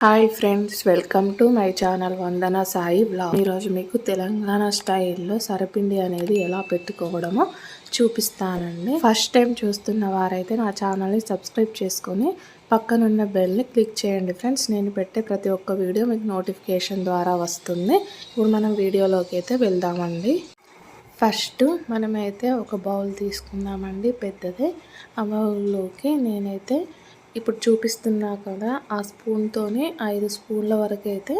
Hi friends, welcome to my channel Vandana Sai blog. ఈరోజు మీకు తెలంగాణ స్టైల్లో సరపిండి అనేది ఎలా పెట్టుకోవడమో చూపిస్తానండి. ఫస్ట్ టైం చూస్తున్న వారైతే నా ఛానల్ని సబ్స్క్రైబ్ చేసుకొని పక్కనున్న బెల్ని క్లిక్ చేయండి ఫ్రెండ్స్. నేను పెట్టే ప్రతి ఒక్క వీడియో మీకు నోటిఫికేషన్ ద్వారా వస్తుంది. ఇప్పుడు మనం వీడియోలోకి అయితే వెళ్దామండి. ఫస్ట్ మనమైతే ఒక బౌల్ తీసుకుందామండి, పెద్దదే. ఆ బౌల్లోకి నేనైతే ఇప్పుడు చూపిస్తున్నా కదా, ఆ స్పూన్తోనే 5 స్పూన్ల వరకు అయితే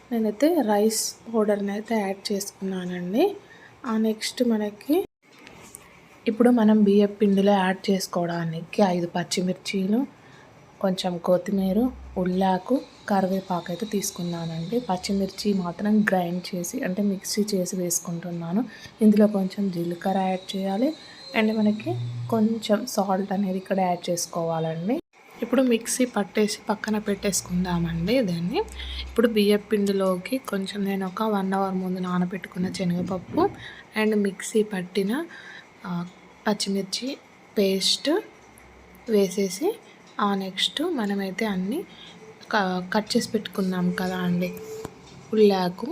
నేనైతే రైస్ పౌడర్ని అయితే యాడ్ చేసుకున్నానండి. నెక్స్ట్ మనకి ఇప్పుడు మనం బియ్యం పిండిలో యాడ్ చేసుకోవడానికి 5 పచ్చిమిర్చీలు, కొంచెం కొత్తిమీర, ఉల్లాకు, కరివేపాకు అయితే తీసుకున్నానండి. పచ్చిమిర్చి మాత్రం గ్రైండ్ చేసి అంటే మిక్సీ చేసి వేసుకుంటున్నాను. ఇందులో కొంచెం జీలకర్ర యాడ్ చేయాలి అండ్ మనకి కొంచెం సాల్ట్ అనేది ఇక్కడ యాడ్ చేసుకోవాలండి. ఇప్పుడు మిక్సీ పట్టేసి పక్కన పెట్టేసుకుందామండి దాన్ని. ఇప్పుడు బియ్యం పిండిలోకి కొంచెం నేను ఒక 1 అవర్ ముందు నానబెట్టుకున్న శనగపప్పు అండ్ మిక్సీ పట్టిన పచ్చిమిర్చి పేస్ట్ వేసేసి నెక్స్ట్ మనమైతే అన్నీ కట్ చేసి పెట్టుకున్నాం కదా అండి, ఉల్లాకు,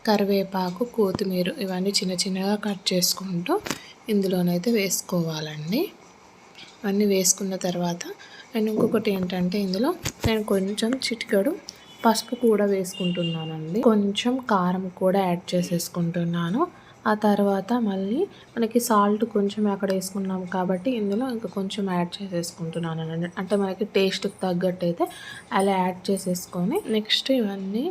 కరివేపాకు, కొత్తిమీర ఇవన్నీ చిన్న చిన్నగా కట్ చేసుకుంటూ ఇందులోనైతే వేసుకోవాలండి. అన్నీ వేసుకున్న తర్వాత అండ్ ఇంకొకటి ఏంటంటే ఇందులో నేను కొంచెం చిటికెడు పసుపు కూడా వేసుకుంటున్నానండి. కొంచెం కారం కూడా యాడ్ చేసేసుకుంటున్నాను. ఆ తర్వాత మళ్ళీ మనకి సాల్ట్ కొంచెం అక్కడ వేసుకున్నాం కాబట్టి ఇందులో ఇంకా కొంచెం యాడ్ చేసేసుకుంటున్నాను అండి. అంటే మనకి టేస్ట్కి తగ్గట్టు అయితే అలా యాడ్ చేసేసుకొని నెక్స్ట్ ఇవన్నీ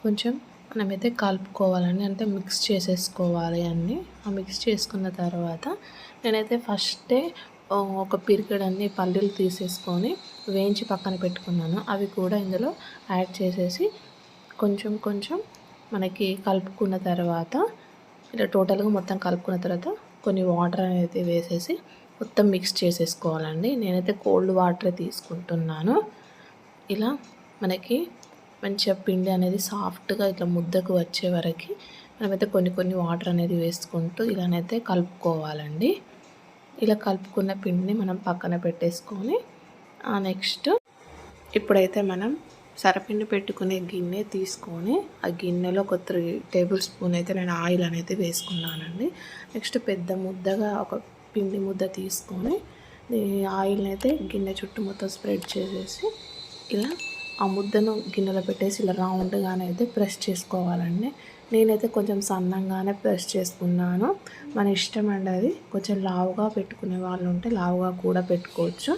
కొంచెం మనమైతే కలుపుకోవాలండి. అంటే మిక్స్ చేసేసుకోవాలి అన్నీ. మిక్స్ చేసుకున్న తర్వాత నేనైతే ఫస్టే ఒక పిరికెడన్ని పల్లీలు తీసేసుకొని వేయించి పక్కన పెట్టుకున్నాను. అవి కూడా ఇందులో యాడ్ చేసేసి కొంచెం కొంచెం మనకి కలుపుకున్న తర్వాత ఇలా టోటల్గా మొత్తం కలుపుకున్న తర్వాత కొన్ని వాటర్ అనేది వేసేసి మొత్తం మిక్స్ చేసేసుకోవాలండి. నేనైతే కోల్డ్ వాటరే తీసుకుంటున్నాను. ఇలా మనకి మంచిగా పిండి అనేది సాఫ్ట్గా ఇట్లా ముద్దకు వచ్చే వరకు మనమైతే కొన్ని వాటర్ అనేది వేసుకుంటూ ఇలానైతే కలుపుకోవాలండి. ఇలా కలుపుకున్న పిండిని మనం పక్కన పెట్టేసుకొని నెక్స్ట్ ఇప్పుడైతే మనం సరపిండి పెట్టుకునే గిన్నె తీసుకొని ఆ గిన్నెలో ఒక 3 టేబుల్ స్పూన్ అయితే నేను ఆయిల్ అనేది వేసుకున్నానండి. నెక్స్ట్ పెద్ద ముద్దగా ఒక పిండి ముద్ద తీసుకొని ఆయిల్ని అయితే గిన్నె చుట్టూ మొత్తం స్ప్రెడ్ చేసేసి ఇలా ఆ ముద్దను గిన్నెలో పెట్టేసి ఇలా రౌండ్గానే అయితే ప్రెస్ చేసుకోవాలండి. నేనైతే కొంచెం సన్నంగానే ప్రెస్ చేసుకున్నాను. మన ఇష్టం అండి, అది కొంచెం లావుగా పెట్టుకునే వాళ్ళు ఉంటే లావుగా కూడా పెట్టుకోవచ్చు.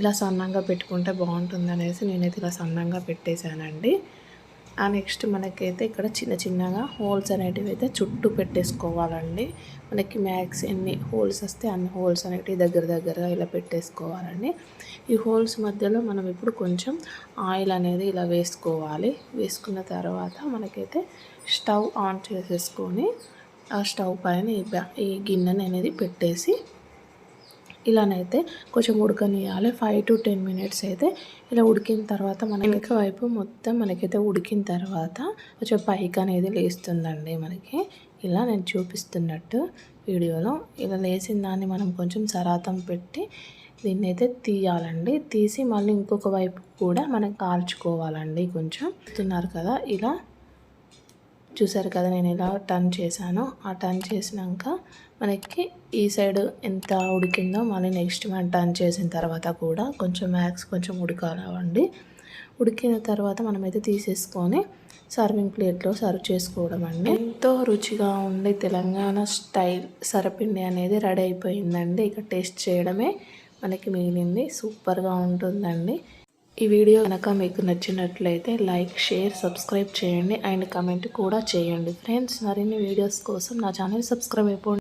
ఇలా సన్నంగా పెట్టుకుంటే బాగుంటుంది అనేసి నేనైతే ఇలా సన్నంగా పెట్టేశానండి. నెక్స్ట్ మనకైతే ఇక్కడ చిన్న చిన్నగా హోల్స్ అనేటివి అయితే చుట్టూ పెట్టేసుకోవాలండి. మనకి మ్యాక్స్ ఎన్ని హోల్స్ వస్తే అన్ని హోల్స్ అనేటివి దగ్గరగా ఇలా పెట్టేసుకోవాలండి. ఈ హోల్స్ మధ్యలో మనం ఇప్పుడు కొంచెం ఆయిల్ అనేది ఇలా వేసుకోవాలి. వేసుకున్న తర్వాత మనకైతే స్టవ్ ఆన్ చేసేసుకొని ఆ స్టవ్ పైన ఈ గిన్నెని అనేది పెట్టేసి ఇలానైతే కొంచెం ఉడకనియాలి. 5 to 10 మినిట్స్ అయితే ఇలా ఉడికిన తర్వాత మన వెనక వైపు మొత్తం మనకైతే ఉడికిన తర్వాత కొంచెం పైకి అనేది లేస్తుందండి మనకి. ఇలా నేను చూపిస్తున్నట్టు వీడియోలో ఇలా లేచిన దాన్ని మనం కొంచెం సరాతం పెట్టి దీన్ని అయితే తీయాలండి. తీసి మళ్ళీ ఇంకొక వైపు కూడా మనం కాల్చుకోవాలండి. కొంచెం చూస్తున్నారు కదా, ఇలా చూసారు కదా నేను ఇలా టర్న్ చేశాను. ఆ టర్న్ చేసినాక మనకి ఈ సైడ్ ఎంత ఉడికిందో మళ్ళీ నెక్స్ట్ మనం టర్న్ చేసిన తర్వాత కూడా కొంచెం కొంచెం ఉడకాలండి. ఉడికిన తర్వాత మనమైతే తీసేసుకొని సర్వింగ్ ప్లేట్లో సర్వ్ చేసుకోవడం అండి. ఎంతో రుచిగా ఉండే తెలంగాణ స్టైల్ సరపిండి అనేది రెడీ అయిపోయిందండి. ఇక టేస్ట్ చేయడమే మనకి మిగిలింది. సూపర్గా ఉంటుందండి. ఈ వీడియో కనుక మీకు నచ్చినట్లయితే లైక్, షేర్, సబ్స్క్రైబ్ చేయండి అండ్ కమెంట్ కూడా చేయండి ఫ్రెండ్స్. మరిన్ని వీడియోస్ కోసం నా ఛానల్ సబ్స్క్రైబ్ అయిపోండి.